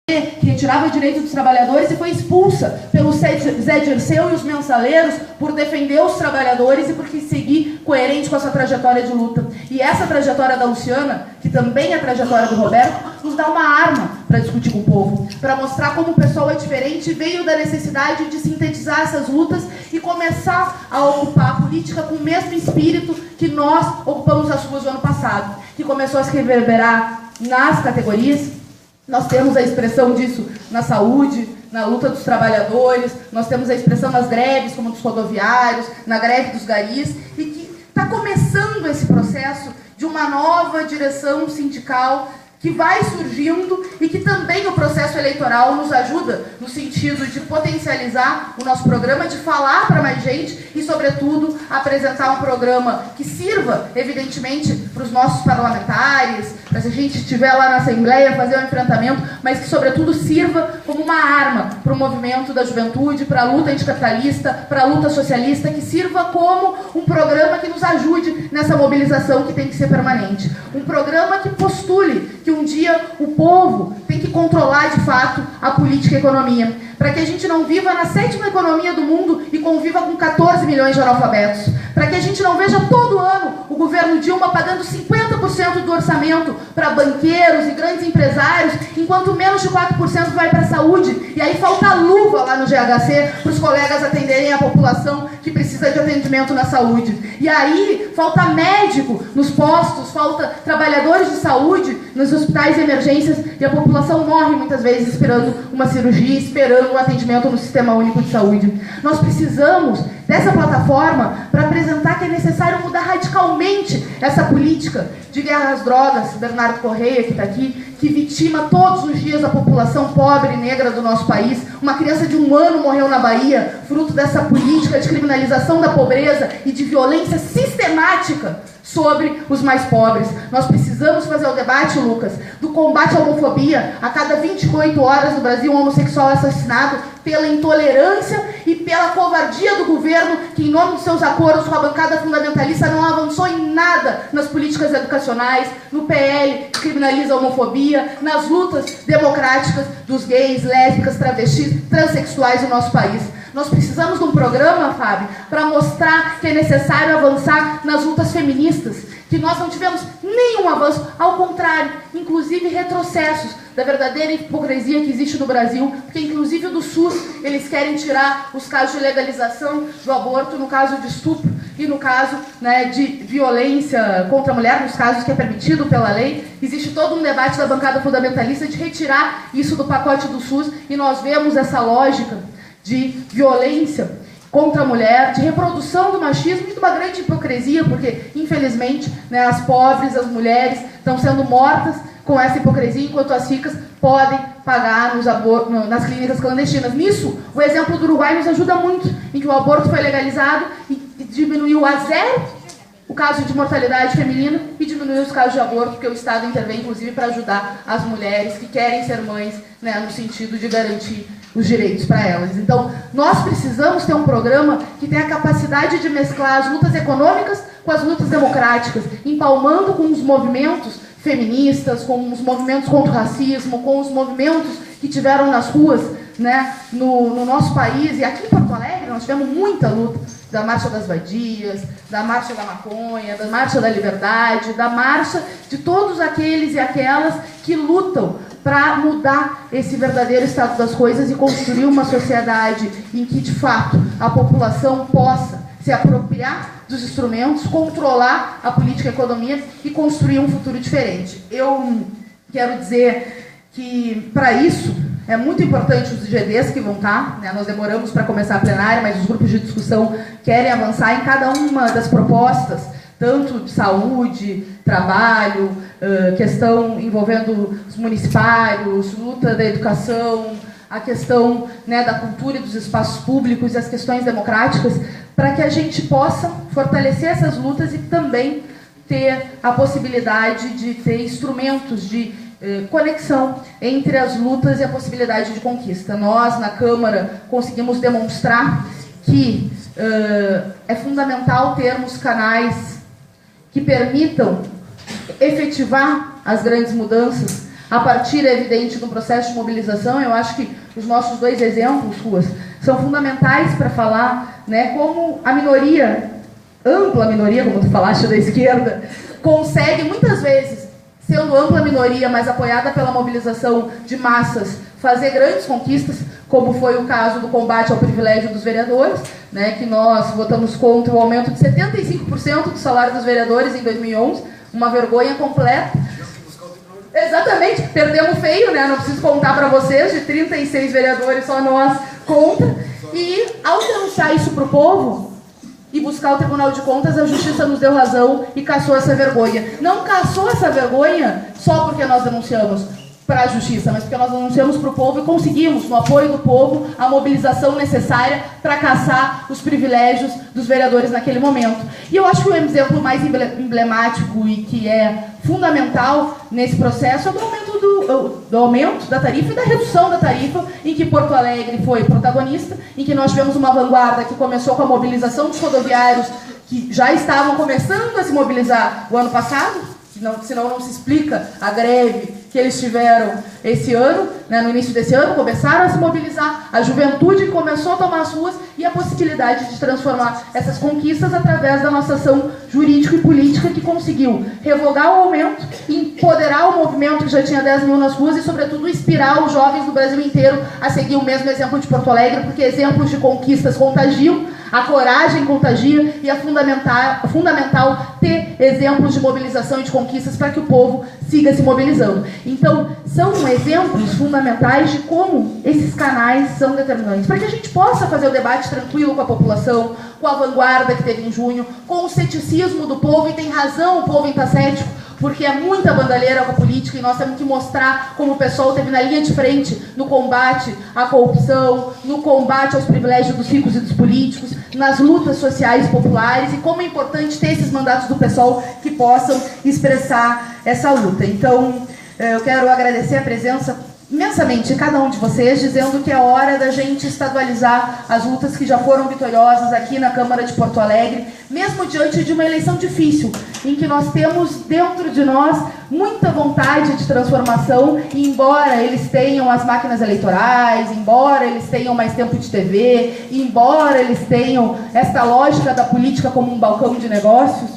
que retirava direito dos trabalhadores e foi expulsa pelo Zé Dirceu e os mensaleiros por defender os trabalhadores e por seguir coerente com a sua trajetória de luta. E essa trajetória da Luciana, que também é a trajetória do Roberto, nos dá uma arma para discutir com o povo, para mostrar como o pessoal é diferente, veio da necessidade de sintetizar essas lutas e começar a ocupar a política com o mesmo espírito que nós ocupamos as ruas no ano passado, que começou a se reverberar nas categorias. Nós temos a expressão disso na saúde, na luta dos trabalhadores, nós temos a expressão nas greves, como dos rodoviários, na greve dos garis, e que está começando esse processo de uma nova direção sindical que vai surgindo e que também o processo eleitoral nos ajuda no sentido de potencializar o nosso programa, de falar para mais gente e, sobretudo, apresentar um programa que sirva, evidentemente, para os nossos parlamentares, para se a gente estiver lá na Assembleia, fazer um enfrentamento, mas que, sobretudo, sirva como uma arma para o movimento da juventude, para a luta anticapitalista, para a luta socialista, que sirva como um programa que nos ajude nessa mobilização que tem que ser permanente. Um programa que postule que um dia o povo tem que controlar de fato a política e a economia, para que a gente não viva na 7ª economia do mundo e conviva com 14 milhões de analfabetos, para que a gente não veja todo ano o governo Dilma pagando 50% do orçamento para banqueiros e grandes empresários, enquanto menos de 4% vai para a saúde, e aí falta luva lá no GHC para os colegas atenderem a população que precisa de atendimento na saúde. E aí falta médico nos postos, falta trabalhadores de saúde nos hospitais de emergências, e a população morre muitas vezes esperando uma cirurgia, esperando um atendimento no Sistema Único de Saúde. Nós precisamos dessa plataforma para apresentar que é necessário mudar radicalmente essa política de guerra às drogas. Bernardo Correia, que está aqui, que vitima todos os dias a população pobre e negra do nosso país. Uma criança de 1 ano morreu na Bahia, fruto dessa política de criminalização da pobreza e de violência sistemática sobre os mais pobres. Nós precisamos fazer o debate, Lucas, do combate à homofobia. A cada 28 horas no Brasil, um homossexual é assassinado pela intolerância e pela covardia do governo, que em nome de seus acordos com a bancada fundamentalista não avançou em nada nas políticas educacionais, no PL que criminaliza a homofobia, nas lutas democráticas dos gays, lésbicas, travestis, transexuais no nosso país. Nós precisamos de um programa, Fábio, para mostrar que é necessário avançar nas lutas feministas, que nós não tivemos nenhum avanço, ao contrário, inclusive retrocessos da verdadeira hipocrisia que existe no Brasil, porque inclusive do SUS eles querem tirar os casos de legalização do aborto, no caso de estupro e no caso, né, de violência contra a mulher, nos casos que é permitido pela lei. Existe todo um debate da bancada fundamentalista de retirar isso do pacote do SUS, e nós vemos essa lógica de violência contra a mulher, de reprodução do machismo e de uma grande hipocrisia, porque, infelizmente, né, as pobres, as mulheres estão sendo mortas com essa hipocrisia, enquanto as ricas podem pagar nas clínicas clandestinas. Nisso, o exemplo do Uruguai nos ajuda muito, em que o aborto foi legalizado e diminuiu a 0 o caso de mortalidade feminina e diminuiu os casos de aborto, porque o Estado intervém, inclusive, para ajudar as mulheres que querem ser mães, né, no sentido de garantir os direitos para elas. Então, nós precisamos ter um programa que tenha a capacidade de mesclar as lutas econômicas com as lutas democráticas, empalmando com os movimentos feministas, com os movimentos contra o racismo, com os movimentos que tiveram nas ruas, né, no nosso país. E aqui em Porto Alegre nós tivemos muita luta, da Marcha das Vadias, da Marcha da Maconha, da Marcha da Liberdade, da marcha de todos aqueles e aquelas que lutam para mudar esse verdadeiro estado das coisas e construir uma sociedade em que, de fato, a população possa se apropriar dos instrumentos, controlar a política e a economia e construir um futuro diferente. Eu quero dizer que, para isso, é muito importante os GDs que vão estar, né? Nós demoramos para começar a plenária, mas os grupos de discussão querem avançar em cada uma das propostas, tanto de saúde, trabalho, questão envolvendo os municipários, luta da educação, a questão, né, da cultura e dos espaços públicos e as questões democráticas, para que a gente possa fortalecer essas lutas e também ter a possibilidade de ter instrumentos de conexão entre as lutas e a possibilidade de conquista. Nós, na Câmara, conseguimos demonstrar que é fundamental termos canais que permitam efetivar as grandes mudanças a partir, é evidente, do processo de mobilização. Eu acho que os nossos dois exemplos, Ruas, são fundamentais para falar, né, como a minoria, ampla minoria, como tu falaste, da esquerda, consegue muitas vezes, sendo ampla minoria, mas apoiada pela mobilização de massas, fazer grandes conquistas, como foi o caso do combate ao privilégio dos vereadores, né, que nós votamos contra o aumento de 75% do salário dos vereadores em 2011, uma vergonha completa. Exatamente, perdemos feio, né? Não preciso contar para vocês, de 36 vereadores só nós contra. E ao denunciar isso para o povo e buscar o Tribunal de Contas, a Justiça nos deu razão e cassou essa vergonha. Não cassou essa vergonha só porque nós denunciamos para a Justiça, mas porque nós denunciamos para o povo e conseguimos, no apoio do povo, a mobilização necessária para cassar os privilégios dos vereadores naquele momento. E eu acho que o exemplo mais emblemático e que é fundamental nesse processo é do aumento da tarifa e da redução da tarifa, em que Porto Alegre foi protagonista, em que nós tivemos uma vanguarda que começou com a mobilização dos rodoviários, que já estavam começando a se mobilizar o ano passado, senão não se explica a greve que eles tiveram esse ano, né, no início desse ano, começaram a se mobilizar, a juventude começou a tomar as ruas e a possibilidade de transformar essas conquistas através da nossa ação jurídica e política, que conseguiu revogar o aumento, empoderar o movimento que já tinha 10 mil nas ruas e, sobretudo, inspirar os jovens do Brasil inteiro a seguir o mesmo exemplo de Porto Alegre, porque exemplos de conquistas contagiam, a coragem contagia e é fundamental ter exemplos de mobilização e de conquistas para que o povo siga se mobilizando. Então, são exemplos fundamentais de como esses canais são determinantes, para que a gente possa fazer o debate tranquilo com a população, com a vanguarda que teve em junho, com o ceticismo do povo, e tem razão o povo em estar cético, porque é muita bandalheira com a política e nós temos que mostrar como o pessoal esteve na linha de frente no combate à corrupção, no combate aos privilégios dos ricos e dos políticos, nas lutas sociais populares, e como é importante ter esses mandatos do pessoal que possam expressar essa luta. Então, eu quero agradecer a presença imensamente de cada um de vocês, dizendo que é hora da gente estadualizar as lutas que já foram vitoriosas aqui na Câmara de Porto Alegre, mesmo diante de uma eleição difícil, em que nós temos dentro de nós muita vontade de transformação, e embora eles tenham as máquinas eleitorais, embora eles tenham mais tempo de TV, embora eles tenham esta lógica da política como um balcão de negócios,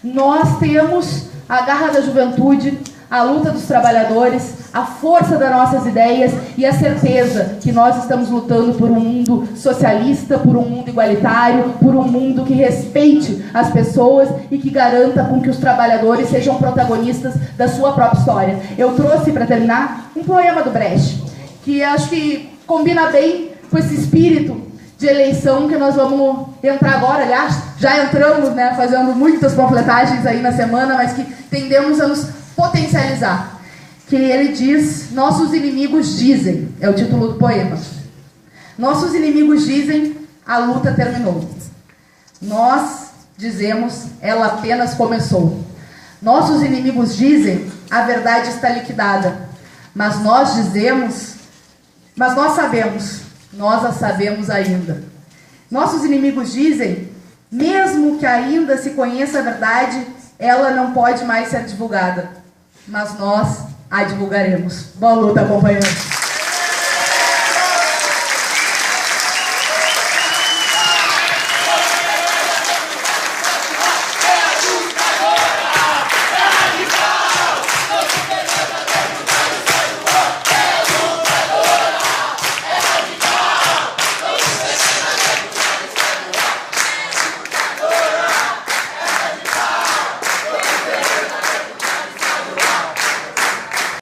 nós temos a garra da juventude, a luta dos trabalhadores, a força das nossas ideias e a certeza que nós estamos lutando por um mundo socialista, por um mundo igualitário, por um mundo que respeite as pessoas e que garanta com que os trabalhadores sejam protagonistas da sua própria história. Eu trouxe, para terminar, um poema do Brecht, que acho que combina bem com esse espírito de eleição que nós vamos entrar agora. Aliás, já entramos, né, fazendo muitas panfletagens aí na semana, mas que tendemos a nos potencializar. Que ele diz: nossos inimigos dizem, é o título do poema. Nossos inimigos dizem, a luta terminou. Nós dizemos, ela apenas começou. Nossos inimigos dizem, a verdade está liquidada. Mas nós dizemos, mas nós sabemos, nós a sabemos ainda. Nossos inimigos dizem, mesmo que ainda se conheça a verdade, ela não pode mais ser divulgada. Mas nós a divulgaremos. Boa luta, companheiros.